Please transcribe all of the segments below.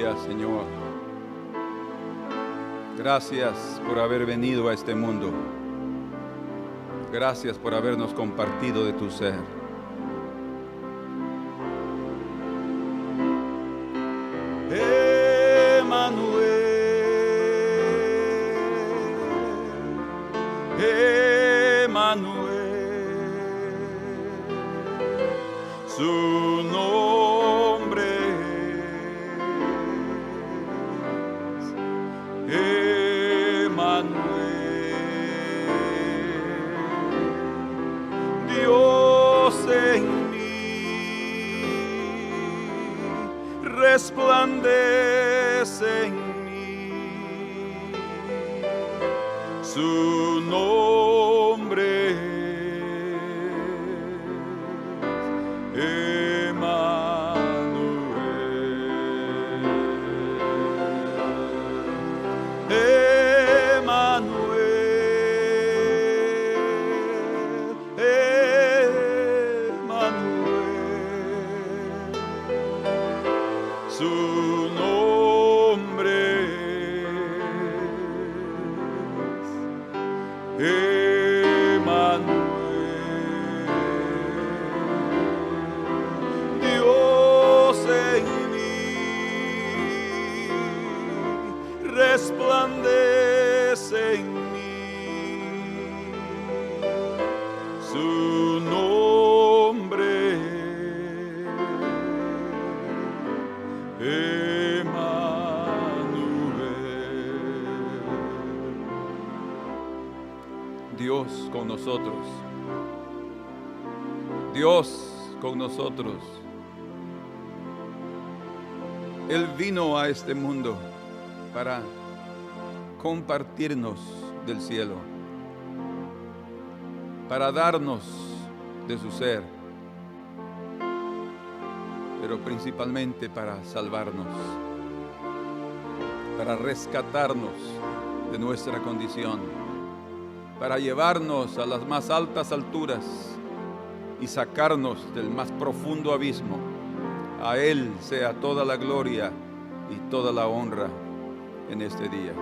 Aleluya, Señor. Gracias por haber venido a este mundo. Gracias por habernos compartido de tu ser. Su nombre es Emmanuel, Dios en mí, resplandece en mí, su nombre resplandece en mí, su nombre Emmanuel. Dios con nosotros. Dios con nosotros. Él vino a este mundo para compartirnos del cielo, para darnos de su ser, pero principalmente para salvarnos, para rescatarnos de nuestra condición, para llevarnos a las más altas alturas y sacarnos del más profundo abismo. A Él sea toda la gloria y toda la honra en este día.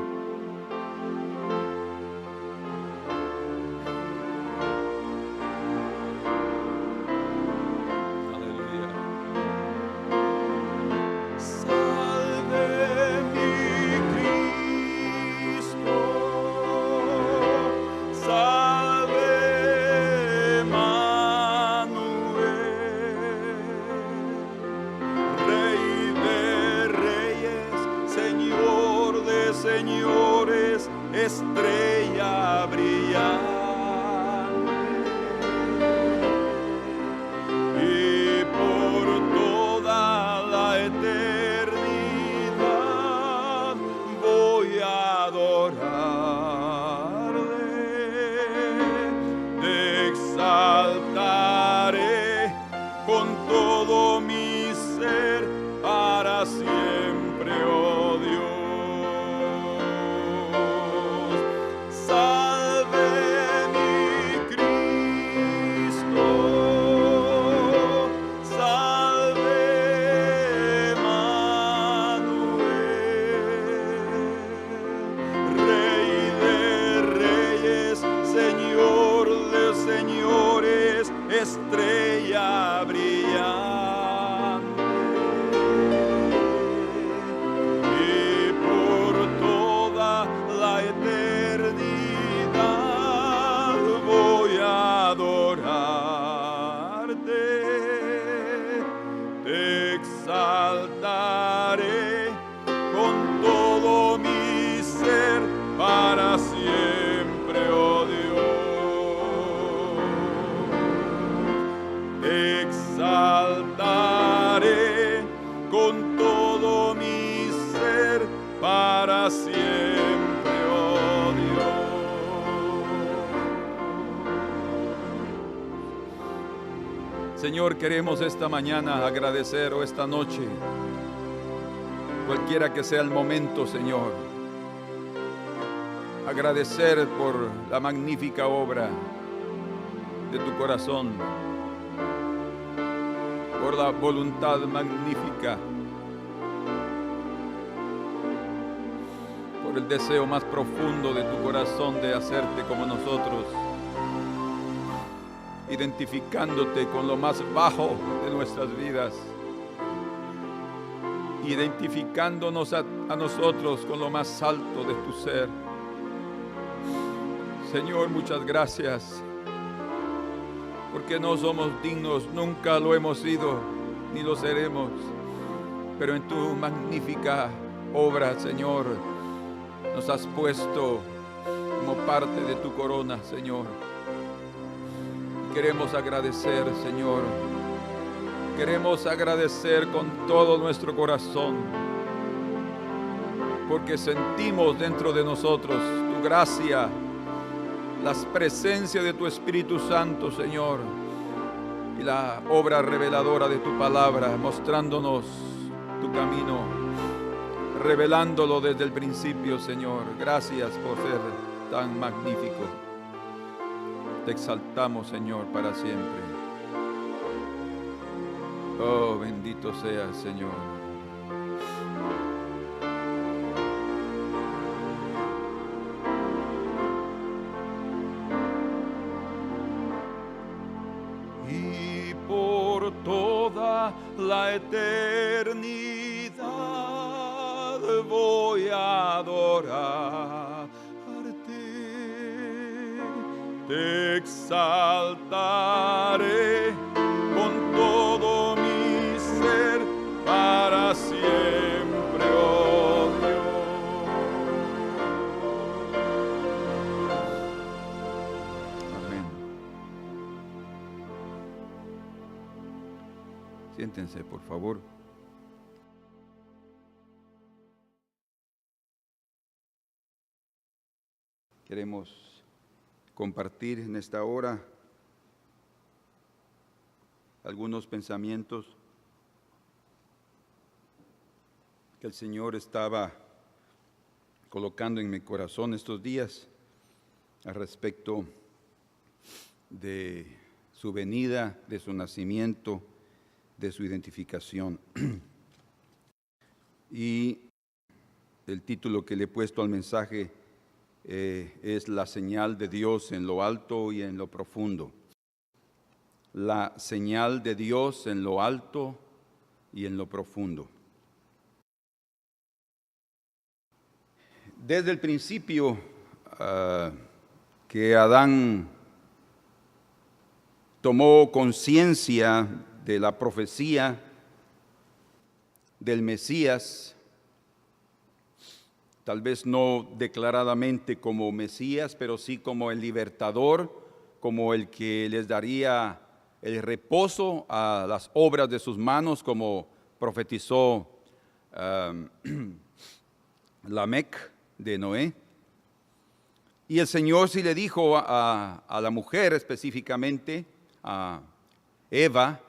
Aleluya. Salve mi Cristo, salve Emmanuel, Rey de reyes, Señor de señores, estrella brillante. Y por toda la eternidad voy a adorarle, te exaltaré con todo mi ser para siempre, oh Dios. Salve mi Cristo, salve Emmanuel, Rey de reyes, Señor de señores, estrella brillante. Y por toda la eternidad voy a adorarte, te exaltaré con todo mi ser para siempre, oh Dios. Te exaltaré con todo mi ser para siempre, oh Dios. Señor, queremos esta mañana agradecer, o esta noche, cualquiera que sea el momento, Señor, agradecer por la magnífica obra de tu corazón, por la voluntad magnífica el deseo más profundo de tu corazón de hacerte como nosotros, identificándote con lo más bajo de nuestras vidas, identificándonos a nosotros con lo más alto de tu ser. Señor, muchas gracias, porque no somos dignos, nunca lo hemos sido, ni lo seremos, pero en tu magnífica obra, Señor, nos has puesto como parte de tu corona, Señor. Queremos agradecer, Señor. Queremos agradecer con todo nuestro corazón, porque sentimos dentro de nosotros tu gracia, la presencia de tu Espíritu Santo, Señor, y la obra reveladora de tu palabra, mostrándonos tu camino, revelándolo desde el principio, Señor. Gracias por ser tan magnífico. Te exaltamos, Señor, para siempre. Oh, bendito seas, Señor. Y por toda la eternidad voy a adorarte. Te exaltaré con todo mi ser para siempre, oh Dios. Amén. Siéntense, por favor. Queremos compartir en esta hora algunos pensamientos que el Señor estaba colocando en mi corazón estos días al respecto de su venida, de su nacimiento, de su identificación. Y el título que le he puesto al mensaje es la señal de Dios en lo alto y en lo profundo. La señal de Dios en lo alto y en lo profundo. Desde el principio que Adán tomó conciencia de la profecía del Mesías, tal vez no declaradamente como Mesías, pero sí como el libertador, como el que les daría el reposo a las obras de sus manos, como profetizó Lamec de Noé. Y el Señor sí le dijo a la mujer específicamente, a Eva,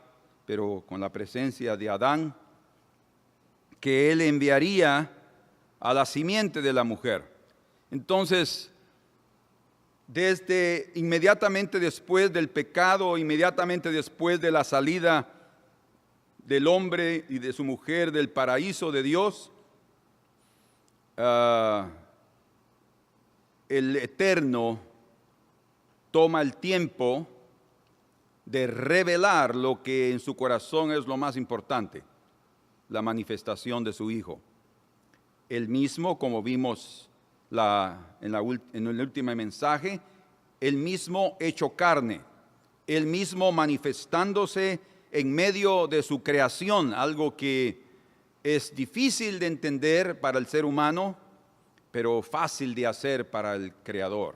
pero con la presencia de Adán, que Él enviaría a la simiente de la mujer. Entonces, desde inmediatamente después del pecado, inmediatamente después de la salida del hombre y de su mujer del paraíso de Dios, el Eterno toma el tiempo de revelar lo que en su corazón es lo más importante, la manifestación de su Hijo. Él mismo, como vimos en el último mensaje, Él mismo hecho carne, Él mismo manifestándose en medio de su creación, algo que es difícil de entender para el ser humano, pero fácil de hacer para el Creador.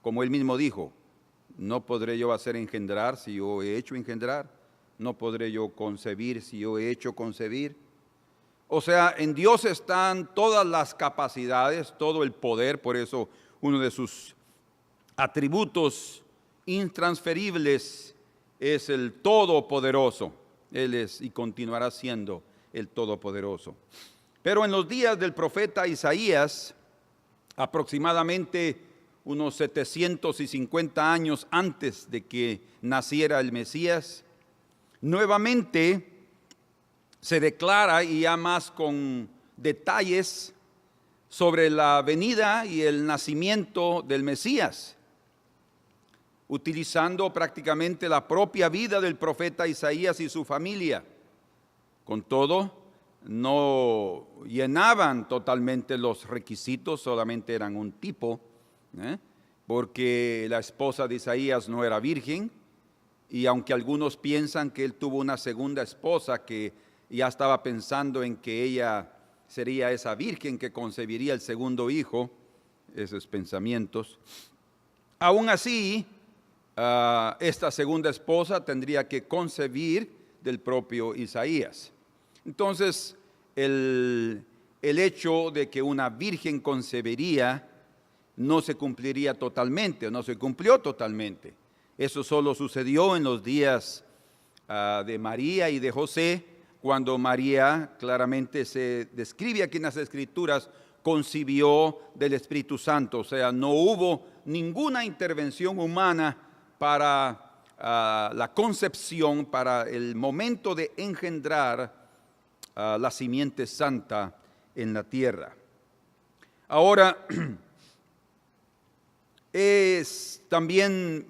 Como Él mismo dijo, no podré yo hacer engendrar si yo he hecho engendrar, no podré yo concebir si yo he hecho concebir. O sea, en Dios están todas las capacidades, todo el poder, por eso uno de sus atributos intransferibles es el Todopoderoso. Él es y continuará siendo el Todopoderoso. Pero en los días del profeta Isaías, aproximadamente unos 750 años antes de que naciera el Mesías, nuevamente se declara, y ya más con detalles, sobre la venida y el nacimiento del Mesías, utilizando prácticamente la propia vida del profeta Isaías y su familia. Con todo, no llenaban totalmente los requisitos, solamente eran un tipo, porque la esposa de Isaías no era virgen, y aunque algunos piensan que él tuvo una segunda esposa que ya estaba pensando en que ella sería esa virgen que concebiría el segundo hijo, esos pensamientos, aún así, esta segunda esposa tendría que concebir del propio Isaías. Entonces, el hecho de que una virgen concebiría no se cumpliría totalmente, no se cumplió totalmente. Eso solo sucedió en los días de María y de José, cuando María, claramente se describe aquí en las Escrituras, concibió del Espíritu Santo. O sea, no hubo ninguna intervención humana para la concepción, para el momento de engendrar la simiente santa en la tierra. Ahora, es también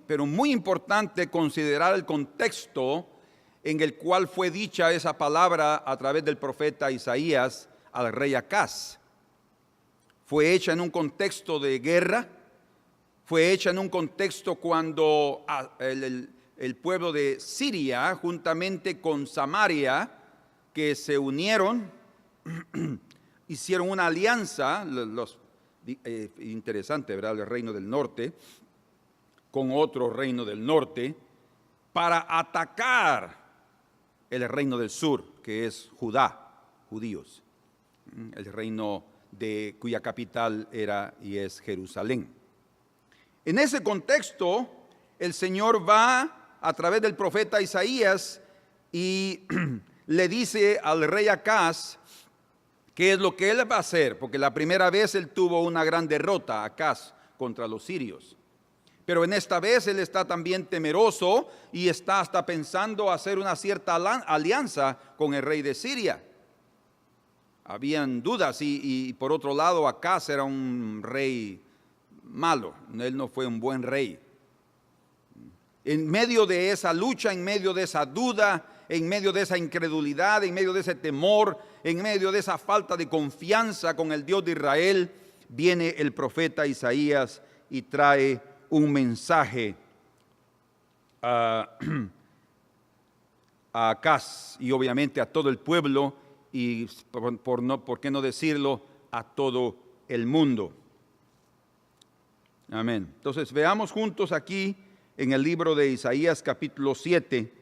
pero muy importante considerar el contexto en el cual fue dicha esa palabra a través del profeta Isaías al rey Acaz. Fue hecha en un contexto de guerra, fue hecha en un contexto cuando el pueblo de Siria, juntamente con Samaria, que se unieron, hicieron una alianza, interesante, ¿verdad? El reino del norte, con otro reino del norte, para atacar el reino del sur, que es Judá, judíos, el reino cuya capital era y es Jerusalén. En ese contexto, el Señor va a través del profeta Isaías y le dice al rey Acaz qué es lo que él va a hacer, porque la primera vez él tuvo una gran derrota, Acaz, contra los sirios. Pero en esta vez él está también temeroso y está hasta pensando hacer una cierta alianza con el rey de Siria. Habían dudas y por otro lado Acaz era un rey malo, él no fue un buen rey. En medio de esa lucha, en medio de esa duda, en medio de esa incredulidad, en medio de ese temor, en medio de esa falta de confianza con el Dios de Israel, viene el profeta Isaías y trae un mensaje a Acaz y obviamente a todo el pueblo y por qué no decirlo, a todo el mundo. Amén. Entonces veamos juntos aquí en el libro de Isaías capítulo 7.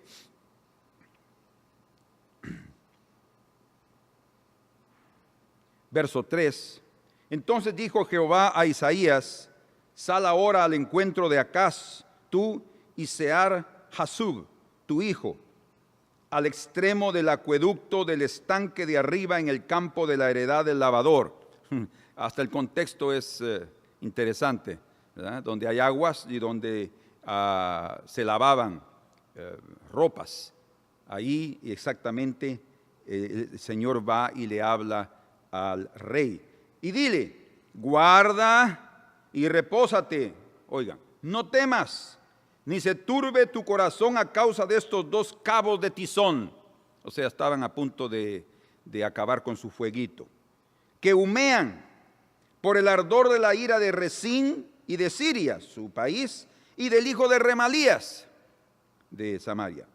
Verso 3. Entonces dijo Jehová a Isaías: sal ahora al encuentro de Acaz, tú y Sear-Jasub, tu hijo, al extremo del acueducto del estanque de arriba en el campo de la heredad del lavador. Hasta el contexto es interesante, ¿verdad? Donde hay aguas y donde se lavaban ropas. Ahí exactamente el Señor va y le habla al rey. Y dile: guarda y repósate. Oigan, no temas, ni se turbe tu corazón a causa de estos dos cabos de tizón. O sea, estaban a punto de acabar con su fueguito, que humean por el ardor de la ira de Rezín y de Siria, su país, y del hijo de Remalías de Samaria.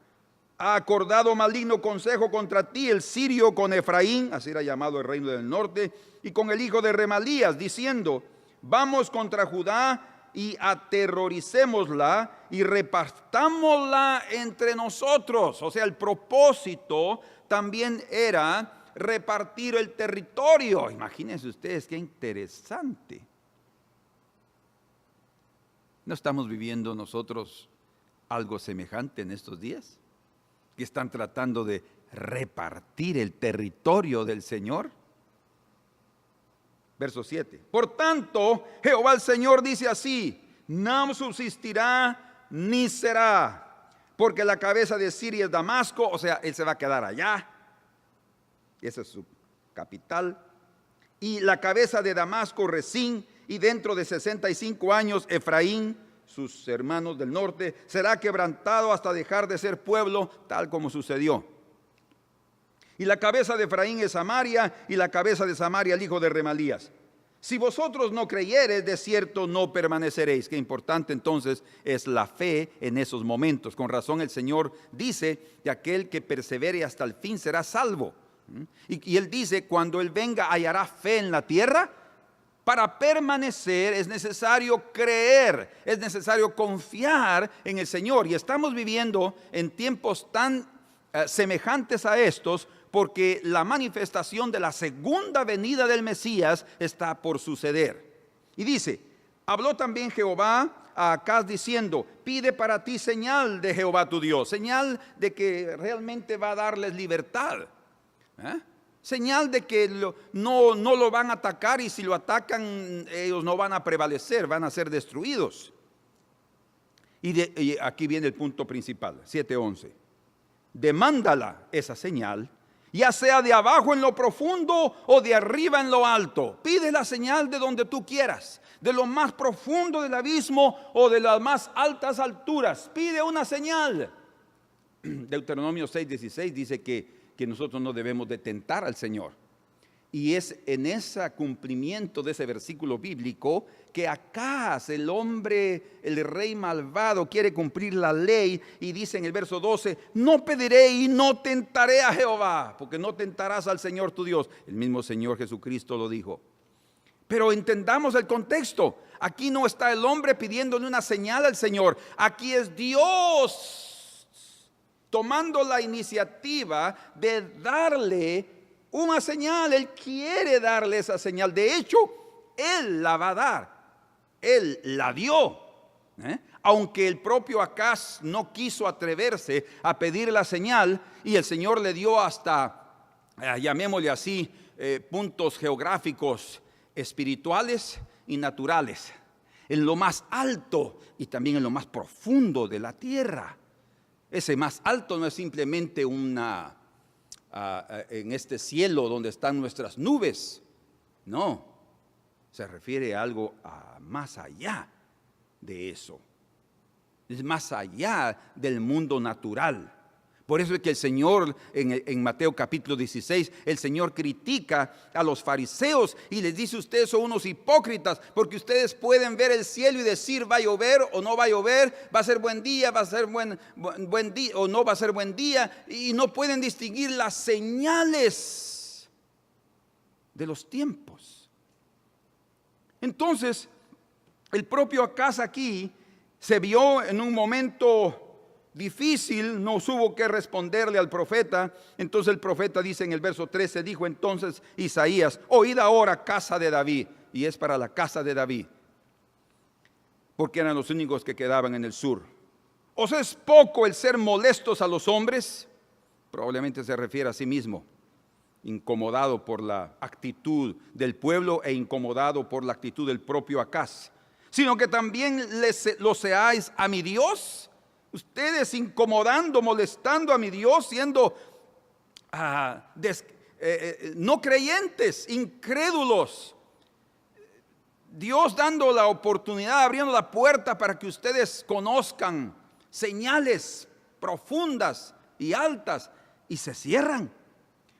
Ha acordado maligno consejo contra ti el sirio con Efraín, así era llamado el reino del norte, y con el hijo de Remalías, diciendo: vamos contra Judá y aterroricémosla y repartámosla entre nosotros. O sea, el propósito también era repartir el territorio. Imagínense ustedes qué interesante. ¿No estamos viviendo nosotros algo semejante en estos días? Que están tratando de repartir el territorio del Señor. Verso 7. Por tanto, Jehová el Señor dice así: no subsistirá ni será, porque la cabeza de Siria es Damasco. O sea, él se va a quedar allá. Esa es su capital. y la cabeza de Damasco, Rezín, y dentro de 65 años Efraín, sus hermanos del norte, será quebrantado hasta dejar de ser pueblo, tal como sucedió. Y la cabeza de Efraín es Samaria, y la cabeza de Samaria el hijo de Remalías. Si vosotros no creyereis, de cierto no permaneceréis. Qué importante entonces es la fe en esos momentos. Con razón el Señor dice que aquel que persevere hasta el fin será salvo. Y Él dice, cuando Él venga hallará fe en la tierra. Para permanecer es necesario creer, es necesario confiar en el Señor. Y estamos viviendo en tiempos tan semejantes a estos, porque la manifestación de la segunda venida del Mesías está por suceder. Y dice, habló también Jehová a Acaz diciendo, pide para ti señal de Jehová tu Dios, señal de que realmente va a darles libertad, señal de que no lo van a atacar, y si lo atacan ellos no van a prevalecer, van a ser destruidos. Y aquí viene el punto principal, 7:11. Demándala esa señal, ya sea de abajo en lo profundo o de arriba en lo alto. Pide la señal de donde tú quieras, de lo más profundo del abismo o de las más altas alturas. Pide una señal. Deuteronomio 6:16 dice que nosotros no debemos de tentar al Señor. Y es en ese cumplimiento de ese versículo bíblico que Acaz, el hombre, el rey malvado, quiere cumplir la ley, y dice en el verso 12, no pediré y no tentaré a Jehová, porque no tentarás al Señor tu Dios. El mismo Señor Jesucristo lo dijo. Pero entendamos el contexto. Aquí no está el hombre pidiéndole una señal al Señor. Aquí es Dios tomando la iniciativa de darle una señal. Él quiere darle esa señal. De hecho, Él la va a dar. Él la dio. Aunque el propio Acaz no quiso atreverse a pedir la señal, y el Señor le dio hasta, llamémosle así, puntos geográficos, espirituales y naturales, en lo más alto y también en lo más profundo de la tierra. Ese más alto no es simplemente en este cielo donde están nuestras nubes. No, se refiere a algo más allá de eso. Es más allá del mundo natural. Por eso es que el Señor en Mateo capítulo 16, el Señor critica a los fariseos y les dice: ustedes son unos hipócritas, porque ustedes pueden ver el cielo y decir va a llover o no va a llover, va a ser buen día, va a ser buen día o no va a ser buen día, y no pueden distinguir las señales de los tiempos. Entonces, el propio Acaz aquí se vio en un momento difícil, no hubo que responderle al profeta. Entonces el profeta dice en el verso 13, dijo entonces Isaías: oíd ahora, casa de David. Y es para la casa de David, porque eran los únicos que quedaban en el sur. ¿Os es poco el ser molestos a los hombres? Probablemente se refiere a sí mismo, incomodado por la actitud del pueblo e incomodado por la actitud del propio Acaz, sino que también lo seáis a mi Dios. Ustedes incomodando, molestando a mi Dios, siendo no creyentes, incrédulos. Dios dando la oportunidad, abriendo la puerta para que ustedes conozcan señales profundas y altas, y se cierran.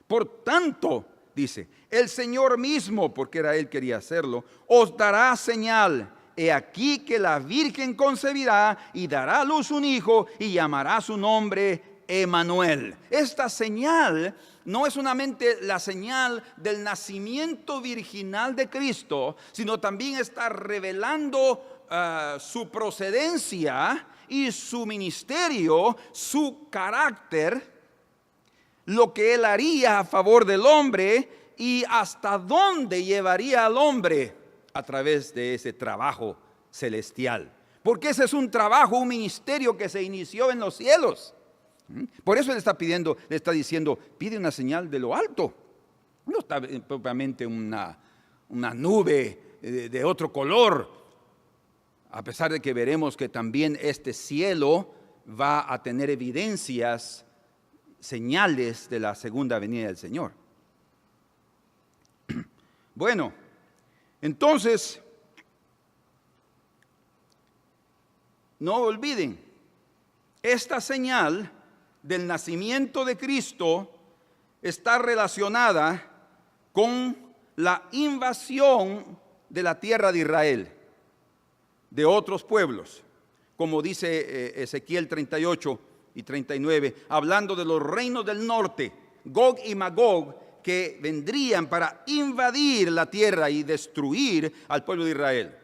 Por tanto, dice, el Señor mismo, porque era Él quería hacerlo, os dará señal. He aquí que la Virgen concebirá y dará a luz un hijo y llamará su nombre Emmanuel. Esta señal no es solamente la señal del nacimiento virginal de Cristo, sino también está revelando su procedencia y su ministerio, su carácter, lo que Él haría a favor del hombre y hasta dónde llevaría al hombre a través de ese trabajo celestial. Porque ese es un trabajo, un ministerio que se inició en los cielos. Por eso le está diciendo, pide una señal de lo alto. No está propiamente una nube de otro color, a pesar de que veremos que también este cielo va a tener evidencias, señales de la segunda venida del Señor. Bueno, entonces, no olviden, esta señal del nacimiento de Cristo está relacionada con la invasión de la tierra de Israel, de otros pueblos, como dice Ezequiel 38 y 39, hablando de los reinos del norte, Gog y Magog, que vendrían para invadir la tierra y destruir al pueblo de Israel.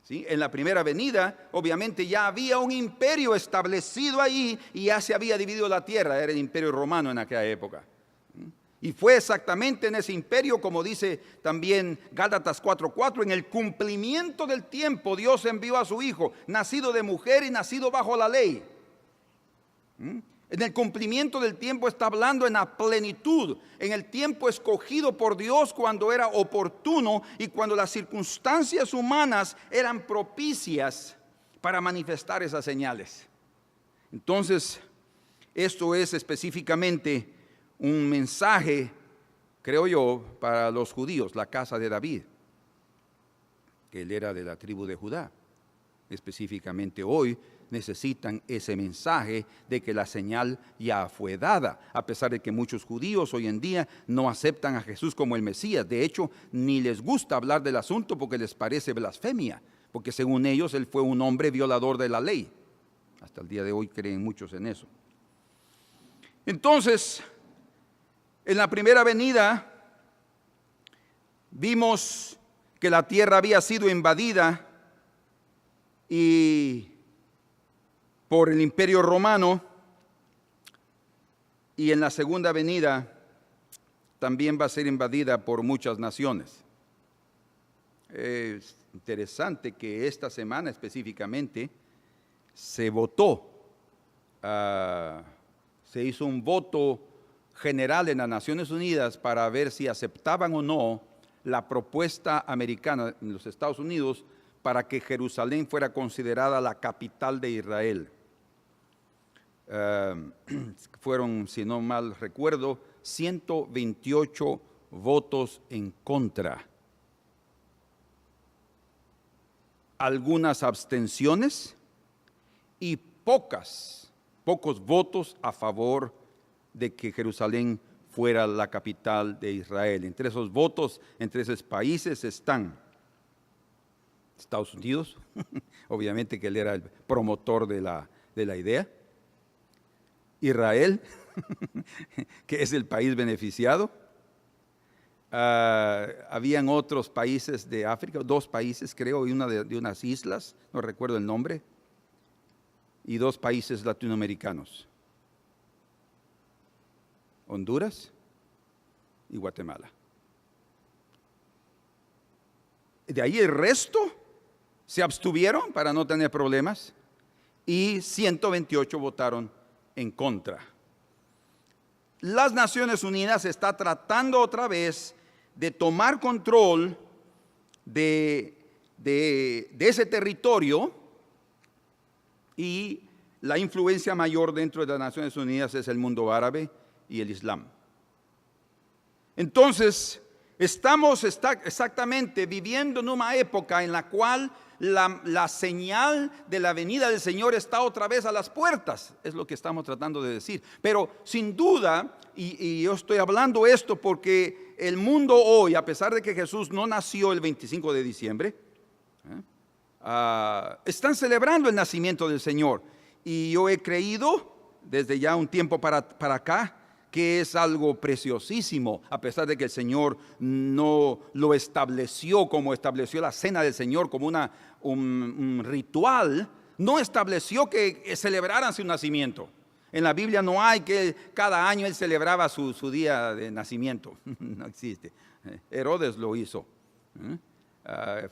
¿Sí? En la primera venida, obviamente ya había un imperio establecido ahí y ya se había dividido la tierra, era el imperio romano en aquella época. Y fue exactamente en ese imperio, como dice también Gálatas 4:4, en el cumplimiento del tiempo Dios envió a su Hijo, nacido de mujer y nacido bajo la ley. En el cumplimiento del tiempo está hablando en la plenitud, en el tiempo escogido por Dios cuando era oportuno y cuando las circunstancias humanas eran propicias para manifestar esas señales. Entonces, esto es específicamente un mensaje, creo yo, para los judíos, la casa de David, que él era de la tribu de Judá. Específicamente hoy necesitan ese mensaje de que la señal ya fue dada, a pesar de que muchos judíos hoy en día no aceptan a Jesús como el Mesías. De hecho, ni les gusta hablar del asunto porque les parece blasfemia, porque según ellos él fue un hombre violador de la ley. Hasta el día de hoy creen muchos en eso. Entonces, en la primera venida vimos que la tierra había sido invadida y por el imperio romano, y en la segunda venida también va a ser invadida por muchas naciones. Es interesante que esta semana específicamente se votó, se hizo un voto general en las Naciones Unidas para ver si aceptaban o no la propuesta americana en los Estados Unidos para que Jerusalén fuera considerada la capital de Israel. Fueron, si no mal recuerdo, 128 votos en contra. Algunas abstenciones y pocos votos a favor de que Jerusalén fuera la capital de Israel. Entre esos votos, entre esos países están Estados Unidos, obviamente que él era el promotor de la idea. Israel, que es el país beneficiado. Habían otros países de África, 2 países creo, y una de unas islas, no recuerdo el nombre, y 2 países latinoamericanos, Honduras y Guatemala. De ahí el resto se abstuvieron para no tener problemas y 128 votaron en contra. Las Naciones Unidas está tratando otra vez de tomar control de ese territorio, y la influencia mayor dentro de las Naciones Unidas es el mundo árabe y el Islam. Entonces, estamos exactamente viviendo en una época en la cual la señal de la venida del Señor está otra vez a las puertas, es lo que estamos tratando de decir. Pero sin duda, y yo estoy hablando esto porque el mundo hoy, a pesar de que Jesús no nació el 25 de diciembre, están celebrando el nacimiento del Señor. Y yo he creído desde ya un tiempo para acá que es algo preciosísimo, a pesar de que el Señor no lo estableció como estableció la cena del Señor, como un ritual. No estableció que celebraran su nacimiento. En la Biblia no hay que cada año él celebraba su día de nacimiento. No existe. Herodes lo hizo.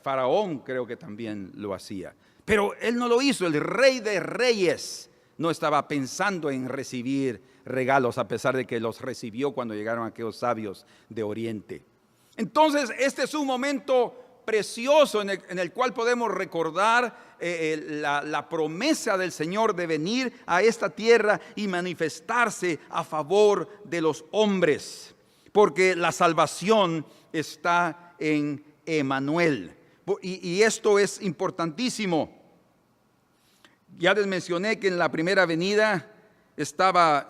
Faraón creo que también lo hacía. Pero él no lo hizo. El Rey de Reyes no estaba pensando en recibir regalos, a pesar de que los recibió cuando llegaron aquellos sabios de Oriente. Entonces, este es un momento precioso en el cual podemos recordar la promesa del Señor de venir a esta tierra y manifestarse a favor de los hombres. porque la salvación está en Emmanuel. Y esto es importantísimo. Ya les mencioné que en la primera venida estaba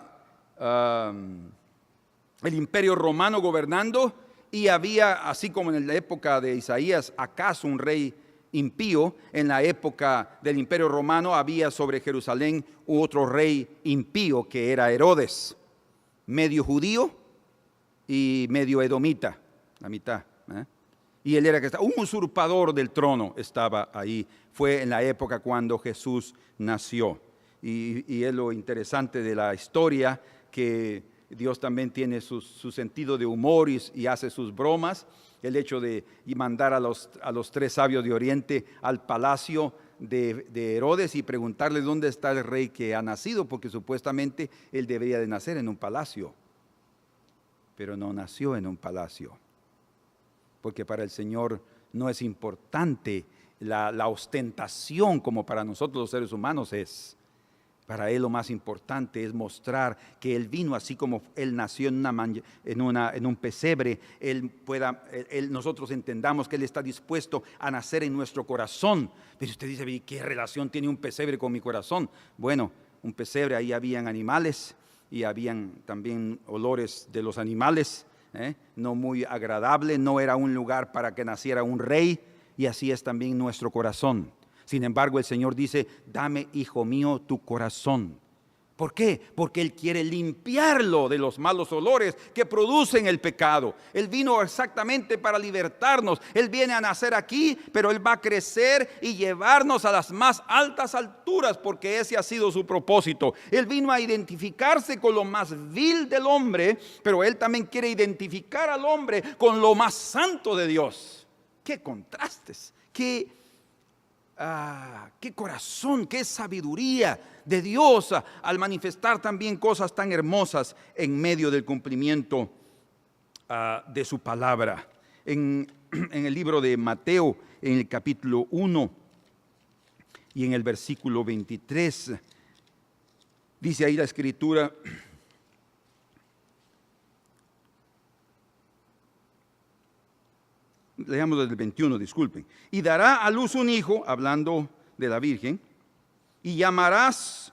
el imperio romano gobernando, y había, así como en la época de Isaías, acaso un rey impío. En la época del imperio romano había sobre Jerusalén otro rey impío, que era Herodes, medio judío y medio edomita, la mitad, y él era un usurpador del trono, estaba ahí. Fue en la época cuando Jesús nació, y es lo interesante de la historia, que Dios también tiene su sentido de humor y hace sus bromas. El hecho de mandar a los 3 sabios de Oriente al palacio de Herodes y preguntarle dónde está el rey que ha nacido, porque supuestamente él debería de nacer en un palacio, pero no nació en un palacio, porque para el Señor no es importante la ostentación como para nosotros los seres humanos es. Para Él lo más importante es mostrar que Él vino, así como Él nació en un pesebre, nosotros entendamos que Él está dispuesto a nacer en nuestro corazón. Pero usted dice, ¿qué relación tiene un pesebre con mi corazón? Bueno, un pesebre, ahí habían animales y habían también olores de los animales, no muy agradable, no era un lugar para que naciera un rey, y así es también nuestro corazón. Sin embargo, el Señor dice, dame, hijo mío, tu corazón. ¿Por qué? Porque Él quiere limpiarlo de los malos olores que producen el pecado. Él vino exactamente para libertarnos. Él viene a nacer aquí, pero Él va a crecer y llevarnos a las más altas alturas, porque ese ha sido su propósito. Él vino a identificarse con lo más vil del hombre, pero Él también quiere identificar al hombre con lo más santo de Dios. ¡Qué contrastes! ¡Qué corazón, qué sabiduría de Dios al manifestar también cosas tan hermosas en medio del cumplimiento de su palabra! En el libro de Mateo, en el capítulo 1 y en el versículo 23, dice ahí la escritura: leamos desde el 21, disculpen. Y dará a luz un hijo, hablando de la Virgen, y darás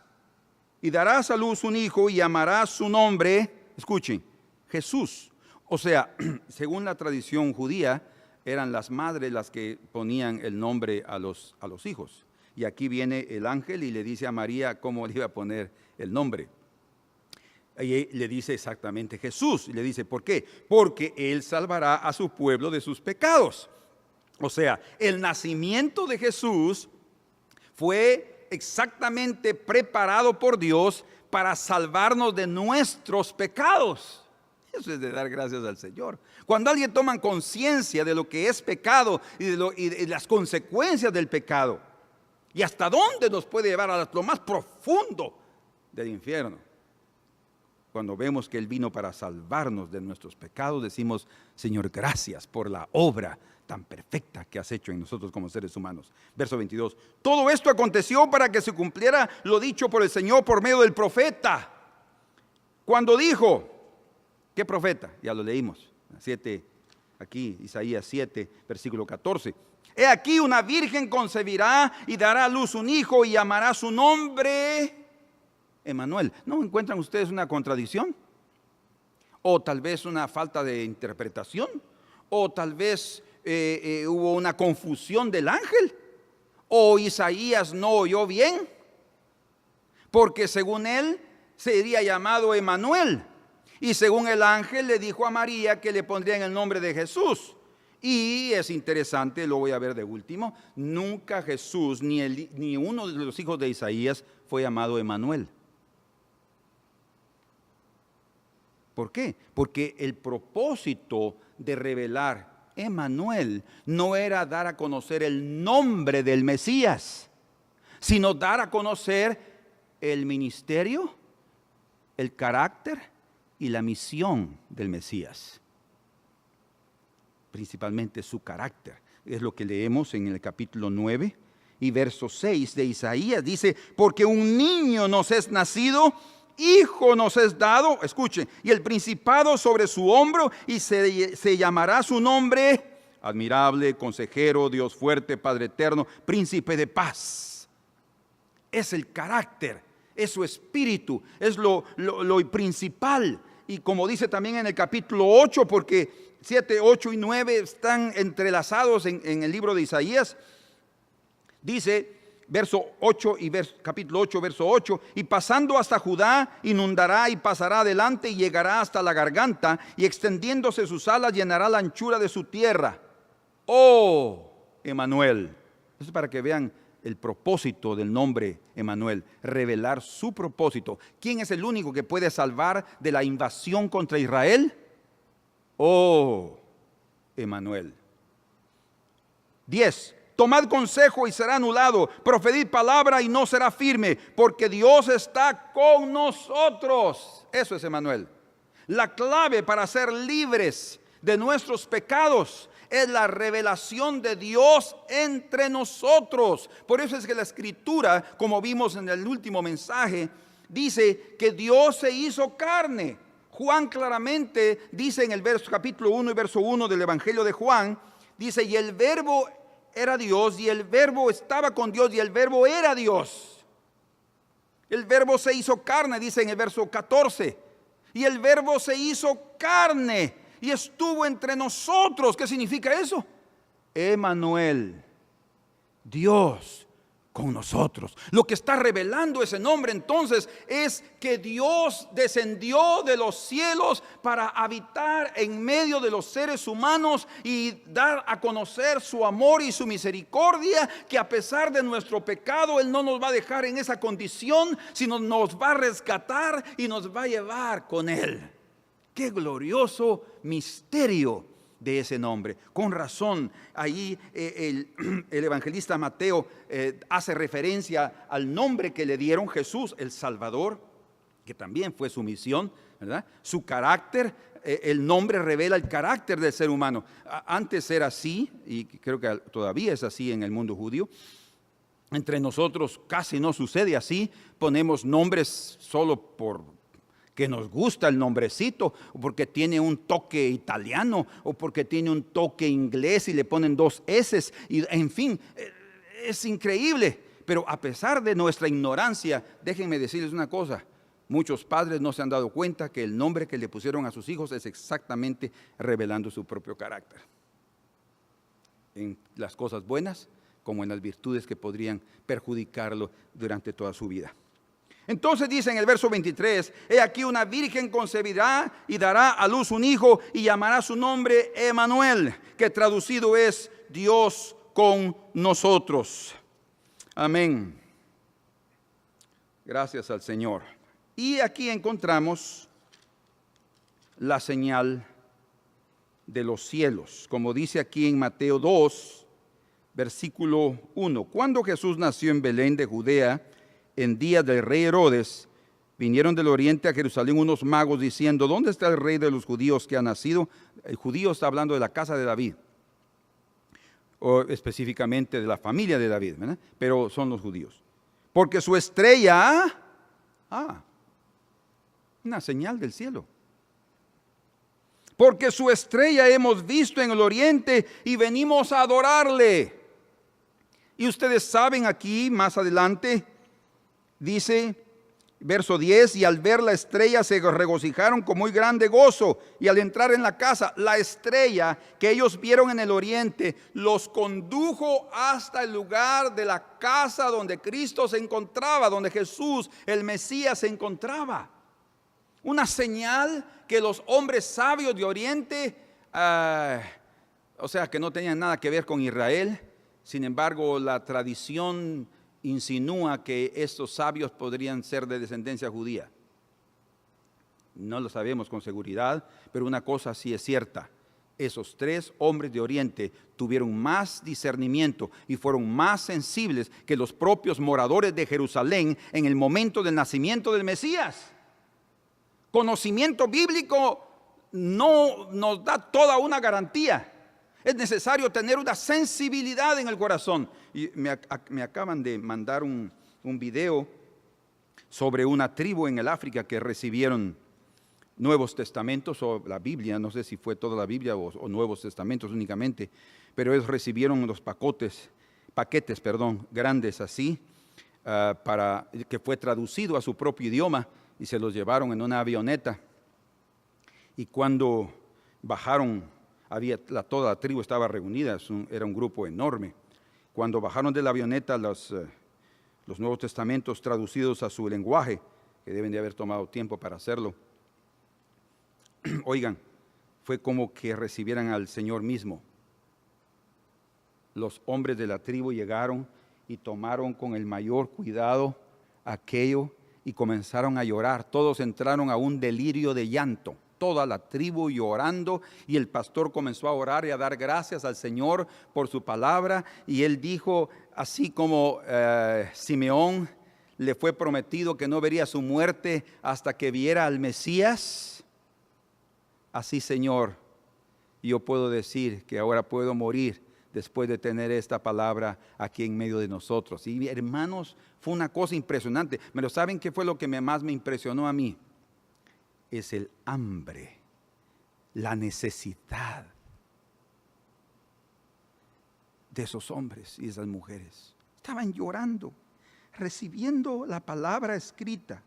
a luz un hijo y llamarás su nombre, escuchen, Jesús. O sea, según la tradición judía, eran las madres las que ponían el nombre a los hijos. Y aquí viene el ángel y le dice a María cómo le iba a poner el nombre. Y le dice exactamente Jesús, y le dice, ¿por qué? Porque Él salvará a su pueblo de sus pecados. O sea, el nacimiento de Jesús fue exactamente preparado por Dios para salvarnos de nuestros pecados. Eso es de dar gracias al Señor. Cuando alguien toma conciencia de lo que es pecado y de las consecuencias del pecado, y hasta dónde nos puede llevar a lo más profundo del infierno. Cuando vemos que Él vino para salvarnos de nuestros pecados, decimos, Señor, gracias por la obra tan perfecta que has hecho en nosotros como seres humanos. Verso 22. Todo esto aconteció para que se cumpliera lo dicho por el Señor por medio del profeta. Cuando dijo, ¿qué profeta? Ya lo leímos. 7, aquí, Isaías 7, versículo 14. He aquí una virgen concebirá y dará a luz un hijo y llamará su nombre Emmanuel. ¿No encuentran ustedes una contradicción? O tal vez una falta de interpretación, o tal vez hubo una confusión del ángel, o Isaías no oyó bien, porque según él sería llamado Emmanuel, y según el ángel le dijo a María que le pondrían el nombre de Jesús. Y es interesante, lo voy a ver de último, nunca Jesús ni uno de los hijos de Isaías fue llamado Emmanuel. ¿Por qué? Porque el propósito de revelar Emmanuel no era dar a conocer el nombre del Mesías, sino dar a conocer el ministerio, el carácter y la misión del Mesías. Principalmente su carácter. Es lo que leemos en el capítulo 9 y verso 6 de Isaías. Dice, porque un niño nos es nacido hijo nos es dado, escuchen, y el principado sobre su hombro, y se llamará su nombre admirable, consejero, Dios fuerte, Padre eterno, príncipe de paz. Es el carácter, es su espíritu, es lo principal. Y como dice también en el capítulo 8, porque 7, 8 y 9 están entrelazados en el libro de Isaías, dice verso 8 y capítulo 8, verso 8, y pasando hasta Judá, inundará y pasará adelante y llegará hasta la garganta, y extendiéndose sus alas llenará la anchura de su tierra. Oh, Emmanuel. Eso es para que vean el propósito del nombre Emmanuel, revelar su propósito. ¿Quién es el único que puede salvar de la invasión contra Israel? Oh, Emmanuel. 10. Tomad consejo y será anulado, proferid palabra y no será firme, porque Dios está con nosotros. Eso es Emmanuel. La clave para ser libres de nuestros pecados es la revelación de Dios entre nosotros. Por eso es que la Escritura, como vimos en el último mensaje, dice que Dios se hizo carne. Juan claramente dice en el capítulo 1 y verso 1 del Evangelio de Juan, dice, y el verbo era Dios, y el verbo estaba con Dios, y el verbo era Dios. El verbo se hizo carne, dice en el verso 14, y el verbo se hizo carne y estuvo entre nosotros. ¿Qué significa eso? Emmanuel, Dios con nosotros. Lo que está revelando ese nombre entonces es que Dios descendió de los cielos para habitar en medio de los seres humanos y dar a conocer su amor y su misericordia, que a pesar de nuestro pecado Él no nos va a dejar en esa condición, sino nos va a rescatar y nos va a llevar con Él. Qué glorioso misterio de ese nombre. Con razón, ahí el evangelista Mateo hace referencia al nombre que le dieron Jesús, el Salvador, que también fue su misión, ¿verdad? Su carácter, el nombre revela el carácter del ser humano. Antes era así, y creo que todavía es así en el mundo judío. Entre nosotros casi no sucede así. Ponemos nombres solo por que nos gusta el nombrecito, o porque tiene un toque italiano, o porque tiene un toque inglés y le ponen 2 S, y en fin, es increíble. Pero a pesar de nuestra ignorancia, déjenme decirles una cosa: muchos padres no se han dado cuenta que el nombre que le pusieron a sus hijos es exactamente revelando su propio carácter, en las cosas buenas como en las virtudes que podrían perjudicarlo durante toda su vida. Entonces dice en el verso 23, he aquí una virgen concebirá y dará a luz un hijo y llamará su nombre Emmanuel, que traducido es Dios con nosotros. Amén. Gracias al Señor. Y aquí encontramos la señal de los cielos, como dice aquí en Mateo 2, versículo 1. Cuando Jesús nació en Belén de Judea, en día del rey Herodes, vinieron del oriente a Jerusalén unos magos diciendo, ¿dónde está el rey de los judíos que ha nacido? El judío está hablando de la casa de David, o específicamente de la familia de David, ¿verdad? Pero son los judíos. Porque su estrella, una señal del cielo. Porque su estrella hemos visto en el oriente y venimos a adorarle. Y ustedes saben aquí, más adelante, dice, verso 10, y al ver la estrella se regocijaron con muy grande gozo. Y al entrar en la casa, la estrella que ellos vieron en el oriente los condujo hasta el lugar de la casa donde Cristo se encontraba, donde Jesús, el Mesías, se encontraba. Una señal que los hombres sabios de oriente, o sea, que no tenían nada que ver con Israel. Sin embargo, la tradición insinúa que estos sabios podrían ser de descendencia judía. No lo sabemos con seguridad, pero una cosa sí es cierta: esos 3 hombres de oriente tuvieron más discernimiento y fueron más sensibles que los propios moradores de Jerusalén en el momento del nacimiento del Mesías. Conocimiento bíblico no nos da toda una garantía. Es necesario tener una sensibilidad en el corazón. Y me acaban de mandar un video sobre una tribu en el África que recibieron Nuevos Testamentos o la Biblia, no sé si fue toda la Biblia o Nuevos Testamentos únicamente, pero ellos recibieron los paquetes, grandes así, para que fue traducido a su propio idioma y se los llevaron en una avioneta. Y cuando bajaron, toda la tribu estaba reunida, era un grupo enorme. Cuando bajaron de la avioneta los Nuevos Testamentos traducidos a su lenguaje, que deben de haber tomado tiempo para hacerlo, oigan, fue como que recibieran al Señor mismo. Los hombres de la tribu llegaron y tomaron con el mayor cuidado aquello y comenzaron a llorar. Todos entraron a un delirio de llanto, toda la tribu llorando, y el pastor comenzó a orar y a dar gracias al Señor por su palabra. Y él dijo, así como Simeón le fue prometido que no vería su muerte hasta que viera al Mesías, así, Señor, yo puedo decir que ahora puedo morir después de tener esta palabra aquí en medio de nosotros. Y hermanos, fue una cosa impresionante. Pero ¿saben qué fue lo que más me impresionó a mí? Es el hambre, la necesidad de esos hombres y esas mujeres. Estaban llorando, recibiendo la palabra escrita.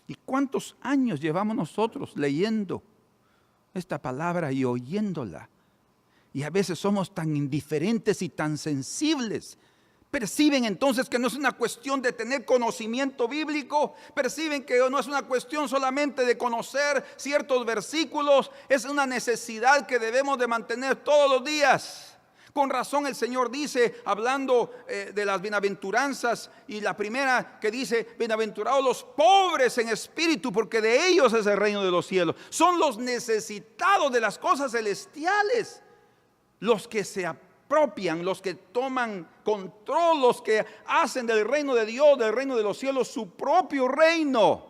¿Y cuántos años llevamos nosotros leyendo esta palabra y oyéndola? Y a veces somos tan indiferentes y tan sensibles. Perciben entonces que no es una cuestión de tener conocimiento bíblico. Perciben que no es una cuestión solamente de conocer ciertos versículos. Es una necesidad que debemos de mantener todos los días. Con razón el Señor dice, hablando de las bienaventuranzas, y la primera que dice, bienaventurados los pobres en espíritu, porque de ellos es el reino de los cielos. Son los necesitados de las cosas celestiales, los que se apropian, los que toman control, los que hacen del reino de Dios, del reino de los cielos, su propio reino.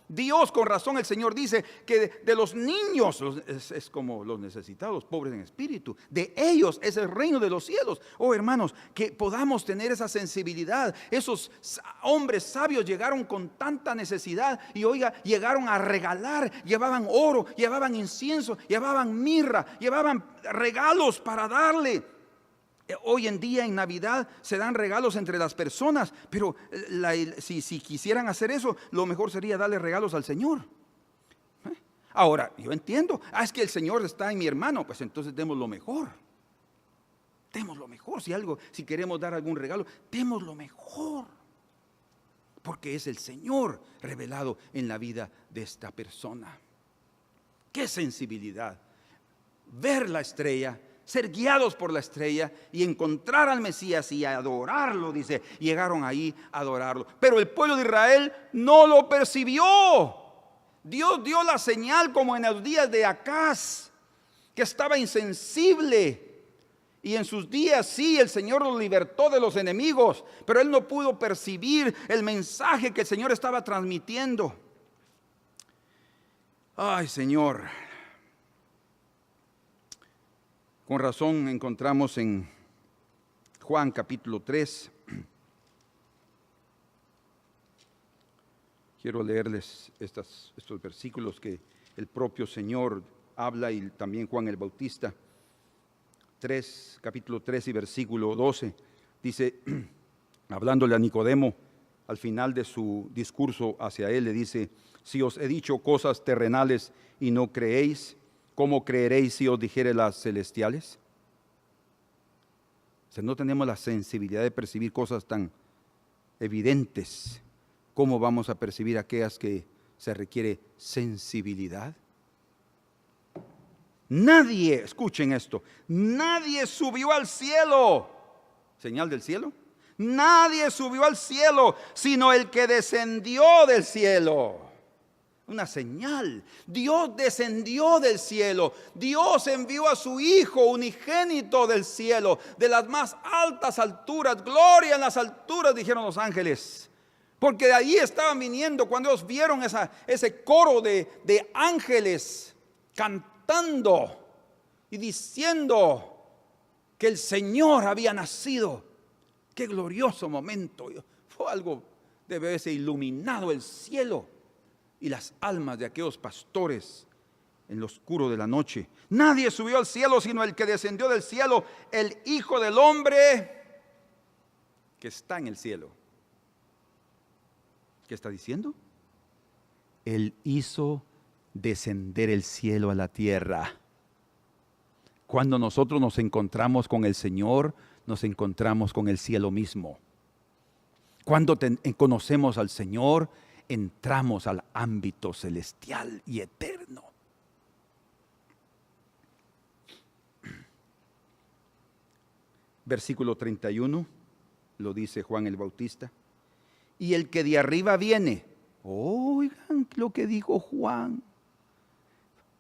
Dios, con razón el Señor dice que de los niños es como los necesitados, los pobres en espíritu, de ellos es el reino de los cielos. Oh hermanos, que podamos tener esa sensibilidad. Esos hombres sabios llegaron con tanta necesidad y oiga, llegaron a regalar, llevaban oro, llevaban incienso, llevaban mirra, llevaban regalos para darle. Hoy en día en Navidad se dan regalos entre las personas, pero si quisieran hacer eso, lo mejor sería darle regalos al Señor. Ahora, yo entiendo, es que el Señor está en mi hermano, pues entonces demos lo mejor. Demos lo mejor, si queremos dar algún regalo, demos lo mejor. Porque es el Señor revelado en la vida de esta persona. ¡Qué sensibilidad! Ver la estrella, ser guiados por la estrella y encontrar al Mesías y adorarlo, dice. Llegaron ahí a adorarlo. Pero el pueblo de Israel no lo percibió. Dios dio la señal como en los días de Acaz, que estaba insensible. Y en sus días sí, el Señor los libertó de los enemigos, pero él no pudo percibir el mensaje que el Señor estaba transmitiendo. Ay, Señor. Con razón encontramos en Juan capítulo 3. Quiero leerles estos versículos que el propio Señor habla y también Juan el Bautista. Capítulo 3 y versículo 12. Dice, hablándole a Nicodemo, al final de su discurso hacia él, le dice, si os he dicho cosas terrenales y no creéis, ¿cómo creeréis si os dijere las celestiales? O sea, no tenemos la sensibilidad de percibir cosas tan evidentes. ¿Cómo vamos a percibir aquellas que se requiere sensibilidad? Nadie, escuchen esto, nadie subió al cielo. ¿Señal del cielo? Nadie subió al cielo, sino el que descendió del cielo. Una señal. Dios descendió del cielo. Dios envió a su Hijo unigénito del cielo, de las más altas alturas. Gloria en las alturas, dijeron los ángeles. Porque de allí estaban viniendo cuando ellos vieron ese coro de ángeles cantando y diciendo que el Señor había nacido. Qué glorioso momento. Fue algo debe haberse iluminado el cielo y las almas de aquellos pastores en lo oscuro de la noche. Nadie subió al cielo sino el que descendió del cielo, el Hijo del Hombre que está en el cielo. ¿Qué está diciendo? Él hizo descender el cielo a la tierra. Cuando nosotros nos encontramos con el Señor, nos encontramos con el cielo mismo. Cuando conocemos al Señor, entramos al ámbito celestial y eterno. Versículo 31, lo dice Juan el Bautista. Y el que de arriba viene, oigan lo que dijo Juan.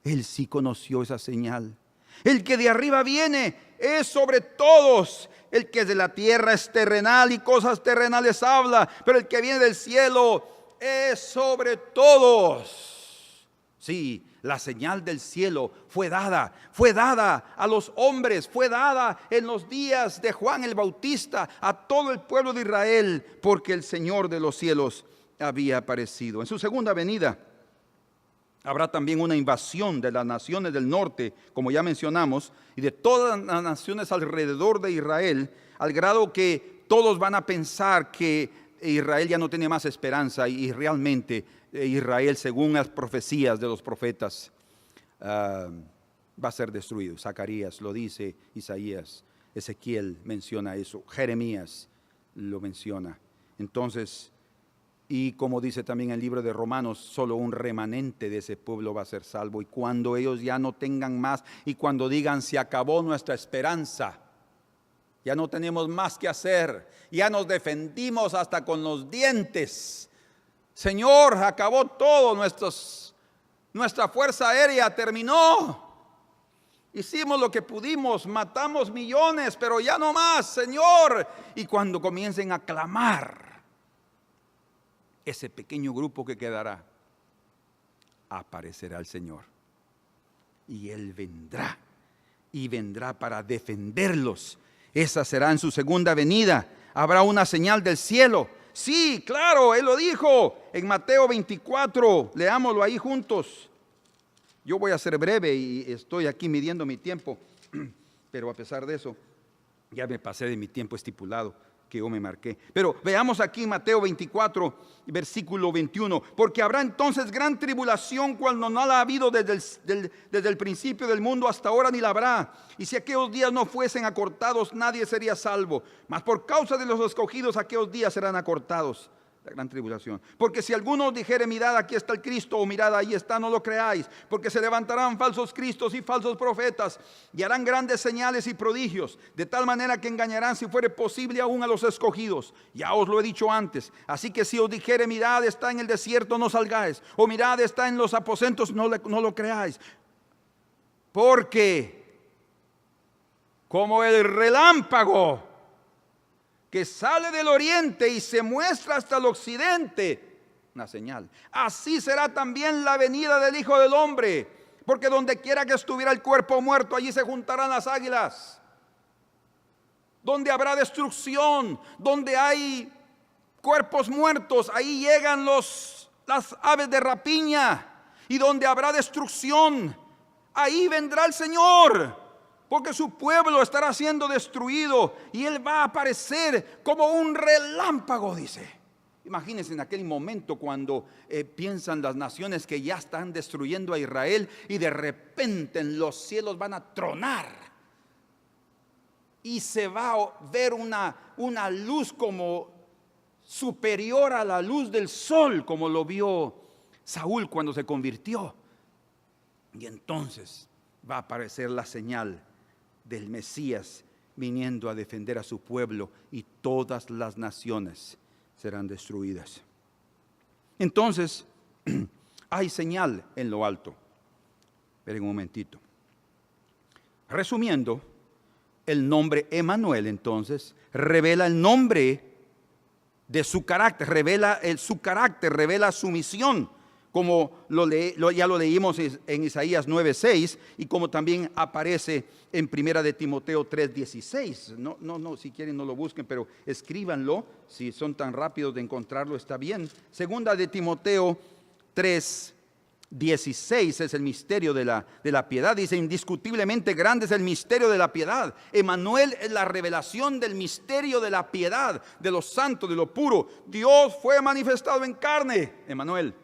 Él sí conoció esa señal. El que de arriba viene es sobre todos. El que es de la tierra es terrenal y cosas terrenales habla, pero el que viene del cielo es sobre todos. Sí, la señal del cielo fue dada a los hombres, fue dada en los días de Juan el Bautista a todo el pueblo de Israel, porque el Señor de los cielos había aparecido. En su segunda venida habrá también una invasión de las naciones del norte, como ya mencionamos, y de todas las naciones alrededor de Israel, al grado que todos van a pensar que Israel ya no tiene más esperanza, y realmente Israel, según las profecías de los profetas, va a ser destruido. Zacarías lo dice, Isaías, Ezequiel menciona eso, Jeremías lo menciona. Entonces, y como dice también el libro de Romanos, solo un remanente de ese pueblo va a ser salvo. Y cuando ellos ya no tengan más, y cuando digan se acabó nuestra esperanza, ya no tenemos más que hacer, ya nos defendimos hasta con los dientes, Señor, acabó todo, nuestra fuerza aérea terminó, hicimos lo que pudimos, matamos millones, pero ya no más, Señor. Y cuando comiencen a clamar, ese pequeño grupo que quedará, aparecerá el Señor. Y Él vendrá, y vendrá para defenderlos. Esa será en su segunda venida. Habrá una señal del cielo. Sí, claro, Él lo dijo en Mateo 24. Leámoslo ahí juntos. Yo voy a ser breve y estoy aquí midiendo mi tiempo. Pero a pesar de eso, ya me pasé de mi tiempo estipulado que yo me marqué. Pero veamos aquí Mateo 24, versículo 21. Porque habrá entonces gran tribulación cuando no la ha habido desde el principio del mundo hasta ahora, ni la habrá. Y si aquellos días no fuesen acortados, nadie sería salvo. Mas por causa de los escogidos, aquellos días serán acortados. La gran tribulación. Porque si alguno os dijere, mirad, aquí está el Cristo, o mirad, ahí está, no lo creáis, porque se levantarán falsos cristos y falsos profetas, y harán grandes señales y prodigios, de tal manera que engañarán, si fuere posible, aún a los escogidos. Ya os lo he dicho antes. Así que si os dijere, mirad, está en el desierto, no salgáis, o mirad, está en los aposentos, no lo creáis. Porque como el relámpago que sale del oriente y se muestra hasta el occidente, una señal, así será también la venida del Hijo del Hombre. Porque donde quiera que estuviera el cuerpo muerto, allí se juntarán las águilas. Donde habrá destrucción, donde hay cuerpos muertos, ahí llegan las aves de rapiña. Y donde habrá destrucción, ahí vendrá el Señor. Porque su pueblo estará siendo destruido y Él va a aparecer como un relámpago, dice. Imagínense en aquel momento cuando piensan las naciones que ya están destruyendo a Israel, y de repente en los cielos van a tronar. Y se va a ver una luz como superior a la luz del sol, como lo vio Saúl cuando se convirtió. Y entonces va a aparecer la señal del Mesías viniendo a defender a su pueblo, y todas las naciones serán destruidas. Entonces, hay señal en lo alto. Esperen un momentito. Resumiendo, el nombre Emanuel entonces revela el nombre de su carácter, revela su carácter, revela su misión como ya lo leímos en Isaías 9:6 y como también aparece en Primera de Timoteo 3:16. No, si quieren no lo busquen, pero escríbanlo, si son tan rápidos de encontrarlo está bien. Segunda de Timoteo 3:16 es el misterio de la piedad. Dice, indiscutiblemente grande es el misterio de la piedad. Emmanuel es la revelación del misterio de la piedad, de lo santo, de lo puro. Dios fue manifestado en carne, Emmanuel.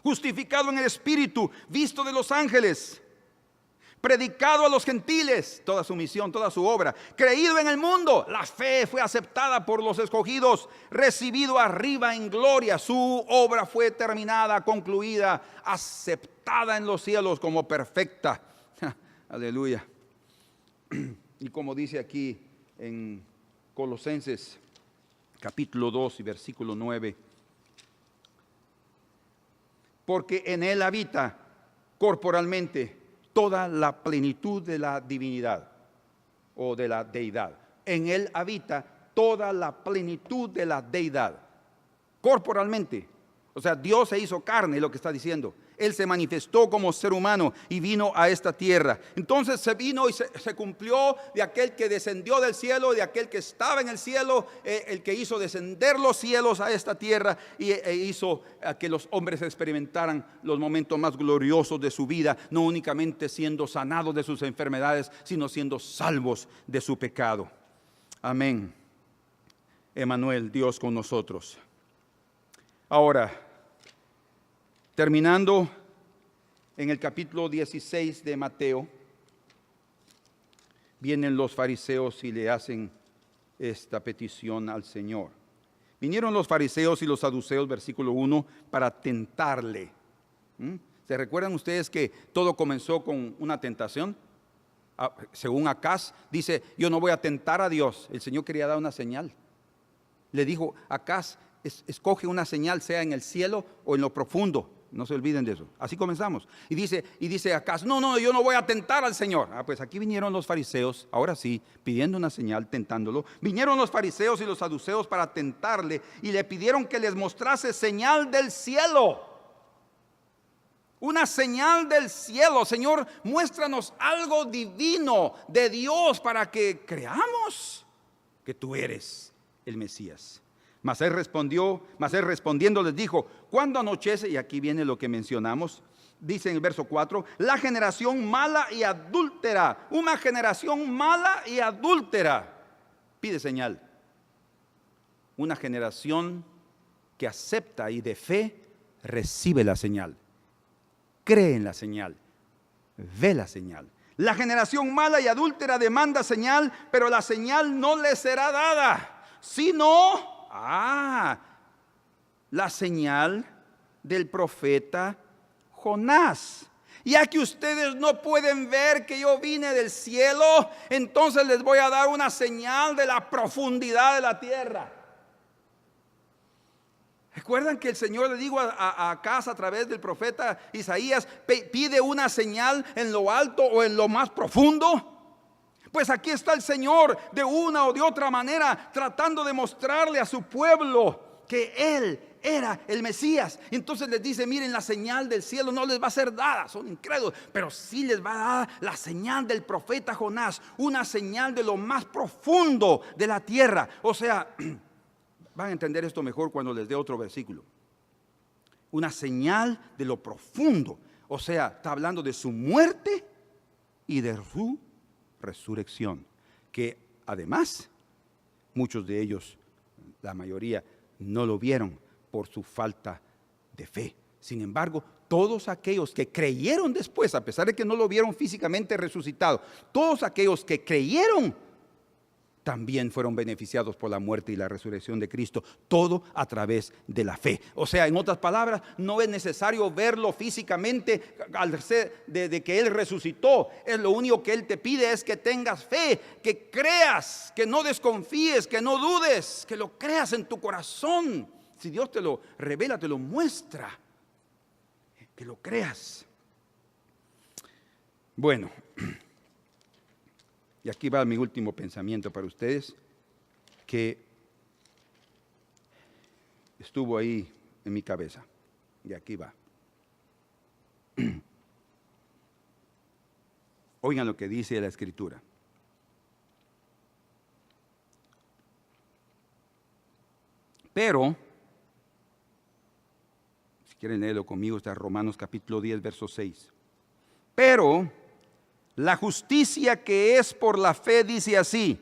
Justificado en el Espíritu, visto de los ángeles, predicado a los gentiles, toda su misión, toda su obra, creído en el mundo, la fe fue aceptada por los escogidos, recibido arriba en gloria, su obra fue terminada, concluida, aceptada en los cielos como perfecta. Aleluya. Y como dice aquí en Colosenses capítulo 2 y versículo 9, porque en él habita corporalmente toda la plenitud de la divinidad o de la deidad. En él habita toda la plenitud de la deidad, corporalmente. O sea, Dios se hizo carne, es lo que está diciendo. Él se manifestó como ser humano y vino a esta tierra. Entonces se vino y se cumplió de aquel que descendió del cielo, de aquel que estaba en el cielo, el que hizo descender los cielos a esta tierra e hizo que los hombres experimentaran los momentos más gloriosos de su vida, no únicamente siendo sanados de sus enfermedades, sino siendo salvos de su pecado. Amén. Emmanuel, Dios con nosotros. Ahora, terminando en el capítulo 16 de Mateo, vienen los fariseos y le hacen esta petición al Señor. Vinieron los fariseos y los saduceos, versículo 1, para tentarle. ¿Se recuerdan ustedes que todo comenzó con una tentación? Según Acaz, dice, yo no voy a tentar a Dios. El Señor quería dar una señal. Le dijo, Acaz, escoge una señal, sea en el cielo o en lo profundo. No se olviden de eso. Así comenzamos. Y dice Acaz, no, yo no voy a tentar al Señor. Pues aquí vinieron los fariseos, ahora sí, pidiendo una señal, tentándolo. Vinieron los fariseos y los saduceos para tentarle y le pidieron que les mostrase señal del cielo. Una señal del cielo. Señor, muéstranos algo divino de Dios para que creamos que tú eres el Mesías. Mas él respondiendo les dijo, cuando anochece, y aquí viene lo que mencionamos, dice en el verso 4, la generación mala y adúltera, una generación mala y adúltera, pide señal. Una generación que acepta y de fe recibe la señal, cree en la señal, ve la señal. La generación mala y adúltera demanda señal, pero la señal no le será dada, sino la señal del profeta Jonás. Ya que ustedes no pueden ver que yo vine del cielo, entonces les voy a dar una señal de la profundidad de la tierra. ¿Recuerdan que el Señor le dijo a Acaz a través del profeta Isaías, pide una señal en lo alto o en lo más profundo? Pues aquí está el Señor de una o de otra manera tratando de mostrarle a su pueblo que Él era el Mesías. Entonces les dice, miren, la señal del cielo no les va a ser dada, son incrédulos, pero sí les va a dar la señal del profeta Jonás, una señal de lo más profundo de la tierra. O sea, van a entender esto mejor cuando les dé otro versículo. Una señal de lo profundo, o sea, está hablando de su muerte y de su resurrección, que además muchos de ellos, la mayoría, no lo vieron por su falta de fe. Sin embargo, todos aquellos que creyeron después, a pesar de que no lo vieron físicamente resucitado, todos aquellos que creyeron también fueron beneficiados por la muerte y la resurrección de Cristo, todo a través de la fe. O sea, en otras palabras, no es necesario verlo físicamente al ser de que Él resucitó. Es lo único que Él te pide es que tengas fe, que creas, que no desconfíes, que no dudes, que lo creas en tu corazón. Si Dios te lo revela, te lo muestra, que lo creas. Bueno, y aquí va mi último pensamiento para ustedes, que estuvo ahí en mi cabeza. Y aquí va. Oigan lo que dice la Escritura. Pero, si quieren leerlo conmigo, está Romanos capítulo 10, verso 6. Pero la justicia que es por la fe dice así: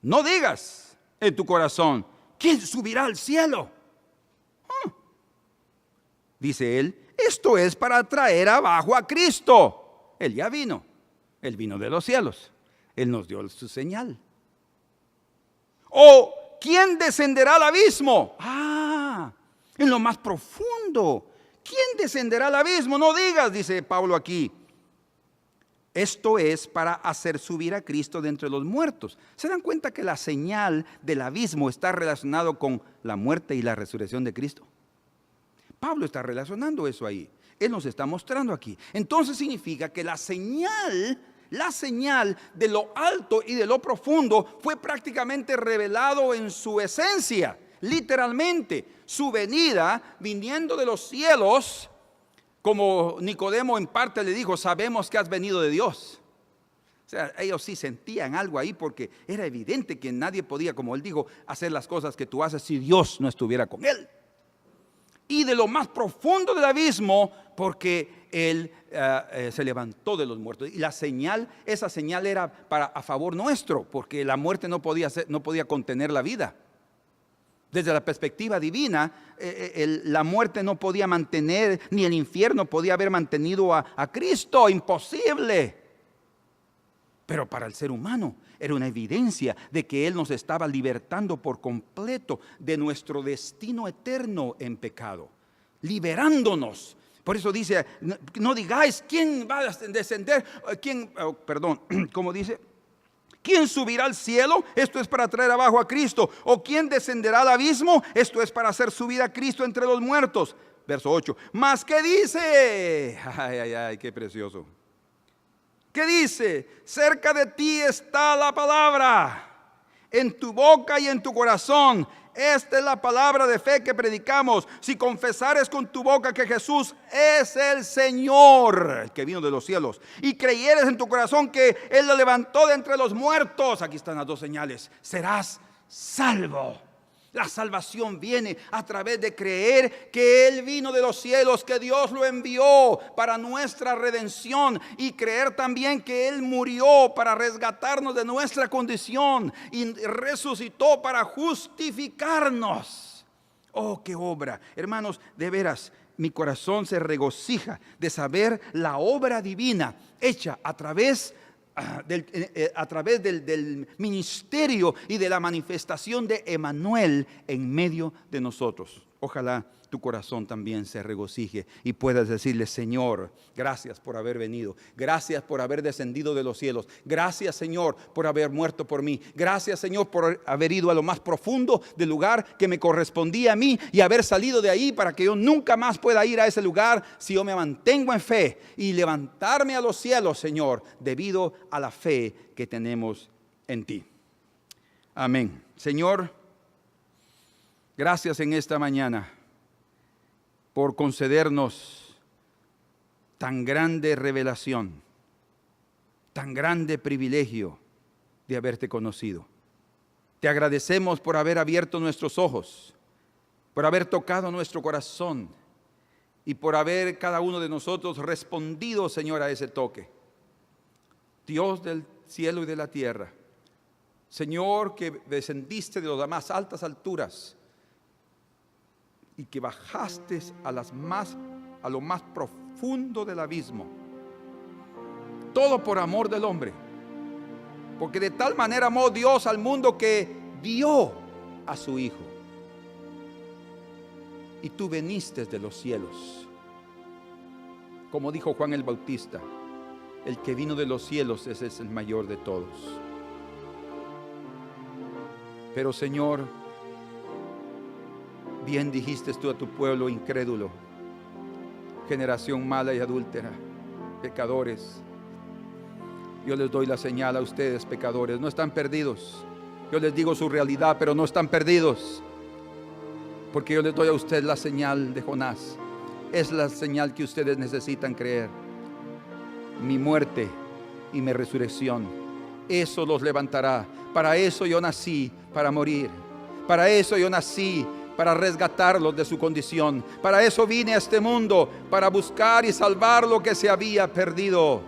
no digas en tu corazón, ¿quién subirá al cielo? Dice él, esto es para traer abajo a Cristo. Él ya vino, Él vino de los cielos, Él nos dio su señal. O ¿quién descenderá al abismo? En lo más profundo. ¿Quién descenderá al abismo? No digas, dice Pablo aquí. Esto es para hacer subir a Cristo de entre los muertos. ¿Se dan cuenta que la señal del abismo está relacionado con la muerte y la resurrección de Cristo? Pablo está relacionando eso ahí. Él nos está mostrando aquí. Entonces significa que la señal de lo alto y de lo profundo fue prácticamente revelado en su esencia. Literalmente, su venida viniendo de los cielos, como Nicodemo en parte le dijo, sabemos que has venido de Dios. O sea, ellos sí sentían algo ahí porque era evidente que nadie podía, como él dijo, hacer las cosas que tú haces si Dios no estuviera con él. Y de lo más profundo del abismo, porque él se levantó de los muertos. Y esa señal era a favor nuestro, porque la muerte no podía contener la vida. Desde la perspectiva divina, la muerte no podía mantener, ni el infierno podía haber mantenido a Cristo, imposible. Pero para el ser humano era una evidencia de que Él nos estaba libertando por completo de nuestro destino eterno en pecado, liberándonos. Por eso dice, no digáis quién va a descender, ¿cómo dice? ¿Quién subirá al cielo? Esto es para traer abajo a Cristo. ¿O quién descenderá al abismo? Esto es para hacer subir a Cristo entre los muertos. Verso 8. ¿Mas qué dice? Ay, qué precioso. ¿Qué dice? Cerca de ti está la palabra, en tu boca y en tu corazón. Esta es la palabra de fe que predicamos. Si confesares con tu boca que Jesús es el Señor, el que vino de los cielos, y creyeres en tu corazón que Él lo levantó de entre los muertos, aquí están las dos señales, serás salvo. La salvación viene a través de creer que Él vino de los cielos, que Dios lo envió para nuestra redención, y creer también que Él murió para resgatarnos de nuestra condición y resucitó para justificarnos. Oh, qué obra. Hermanos, de veras, mi corazón se regocija de saber la obra divina hecha a través del ministerio y de la manifestación de Emmanuel en medio de nosotros. Ojalá tu corazón también se regocije y puedas decirle: Señor, gracias por haber venido, gracias por haber descendido de los cielos, gracias, Señor, por haber muerto por mí, gracias, Señor, por haber ido a lo más profundo del lugar que me correspondía a mí y haber salido de ahí para que yo nunca más pueda ir a ese lugar si yo me mantengo en fe y levantarme a los cielos, Señor, debido a la fe que tenemos en ti. Amén. Señor, gracias en esta mañana por concedernos tan grande revelación, tan grande privilegio de haberte conocido. Te agradecemos por haber abierto nuestros ojos, por haber tocado nuestro corazón y por haber cada uno de nosotros respondido, Señor, a ese toque. Dios del cielo y de la tierra, Señor, que descendiste de las más altas alturas y que bajaste a lo más profundo del abismo. Todo por amor del hombre. Porque de tal manera amó Dios al mundo que dio a su Hijo. Y tú viniste de los cielos. Como dijo Juan el Bautista, el que vino de los cielos ese es el mayor de todos. Pero, Señor, bien dijiste tú a tu pueblo incrédulo, generación mala y adúltera, pecadores. Yo les doy la señal a ustedes, pecadores, no están perdidos. Yo les digo su realidad, pero no están perdidos. Porque yo les doy a usted la señal de Jonás. Es la señal que ustedes necesitan creer. Mi muerte y mi resurrección, eso los levantará. Para eso yo nací, para morir. Para eso yo nací, para resgatarlos de su condición. Para eso vine a este mundo, para buscar y salvar lo que se había perdido.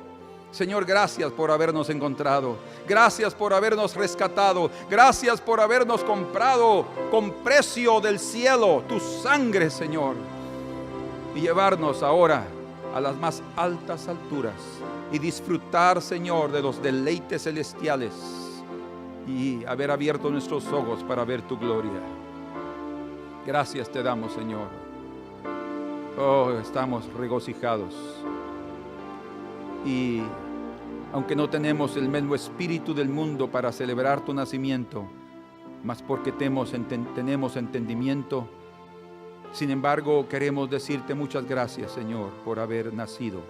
Señor, gracias por habernos encontrado. Gracias por habernos rescatado. Gracias por habernos comprado con precio del cielo, tu sangre, Señor. Y llevarnos ahora a las más altas alturas y disfrutar, Señor, de los deleites celestiales y haber abierto nuestros ojos para ver tu gloria. Gracias te damos, Señor. Oh, estamos regocijados. Y aunque no tenemos el mismo espíritu del mundo para celebrar tu nacimiento, mas porque tenemos entendimiento, sin embargo queremos decirte muchas gracias, Señor, por haber nacido,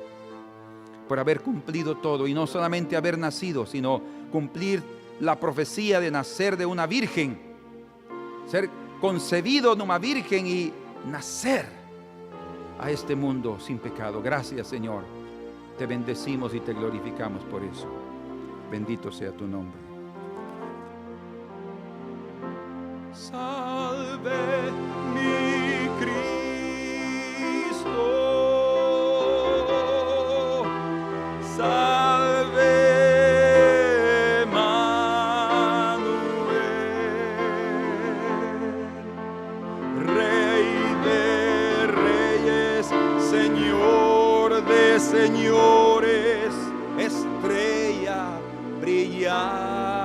por haber cumplido todo, y no solamente haber nacido, sino cumplir la profecía de nacer de una virgen, ser concebido de una virgen y nacer a este mundo sin pecado. Gracias, Señor. Te bendecimos y te glorificamos por eso. Bendito sea tu nombre. Salve mi Cristo, salve Manuel, Rey de reyes, Señor de señores, estrella brillante.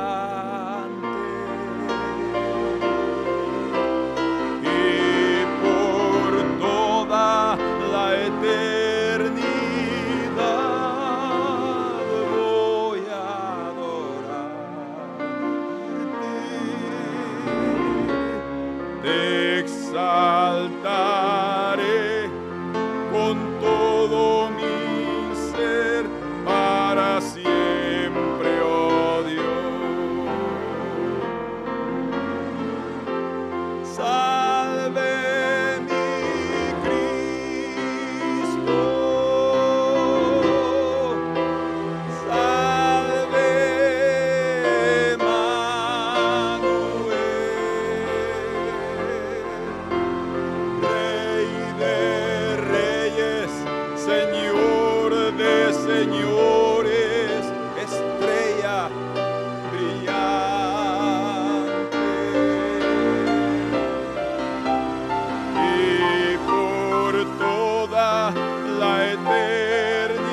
Exaltaré con todo mi ser para siempre, oh Dios. Salve mi Cristo, salve Manuel, Señor de señores, estrella brillante. Y por toda la eternidad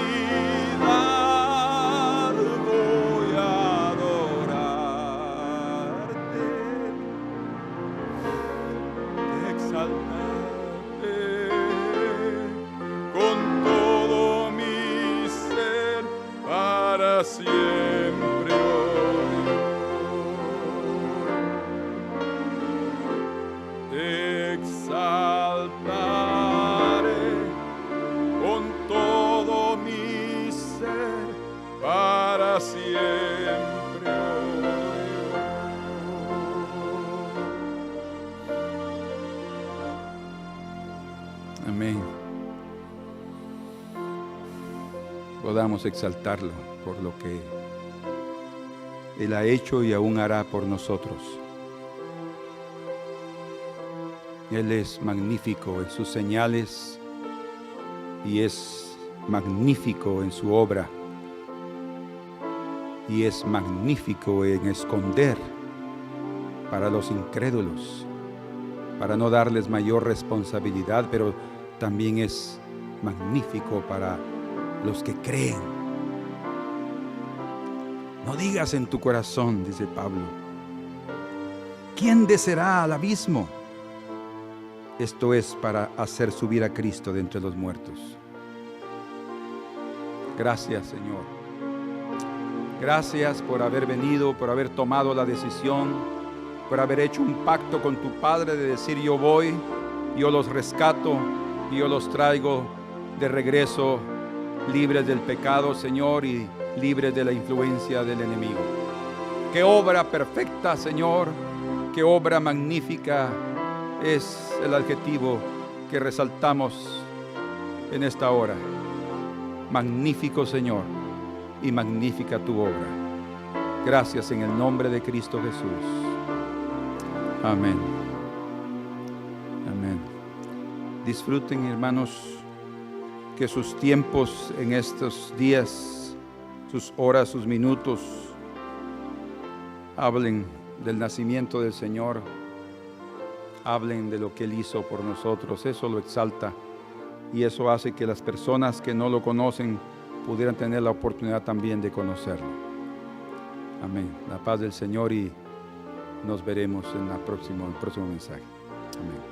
voy a adorarte, te exaltarte con todo mi ser para siempre, oh Dios. Te exaltaré con todo mi ser para siempre, oh Dios. Amén. Podamos exaltarlo por lo que Él ha hecho y aún hará por nosotros. Él es magnífico en sus señales y es magnífico en su obra y es magnífico en esconder para los incrédulos, para no darles mayor responsabilidad, pero también es magnífico para los que creen. No digas en tu corazón, dice Pablo, ¿quién descenderá al abismo? Esto es para hacer subir a Cristo de entre los muertos. Gracias, Señor. Gracias por haber venido, por haber tomado la decisión, por haber hecho un pacto con tu Padre de decir: yo voy, yo los rescato y yo los traigo de regreso libres del pecado, Señor, y libres de la influencia del enemigo. Qué obra perfecta, Señor, qué obra magnífica es el adjetivo que resaltamos en esta hora. Magnífico Señor y magnífica tu obra. Gracias en el nombre de Cristo Jesús. Amén. Amén. Disfruten, hermanos, que sus tiempos en estos días, sus horas, sus minutos, hablen del nacimiento del Señor, hablen de lo que Él hizo por nosotros. Eso lo exalta y eso hace que las personas que no lo conocen pudieran tener la oportunidad también de conocerlo. Amén. La paz del Señor y nos veremos en el próximo mensaje. Amén.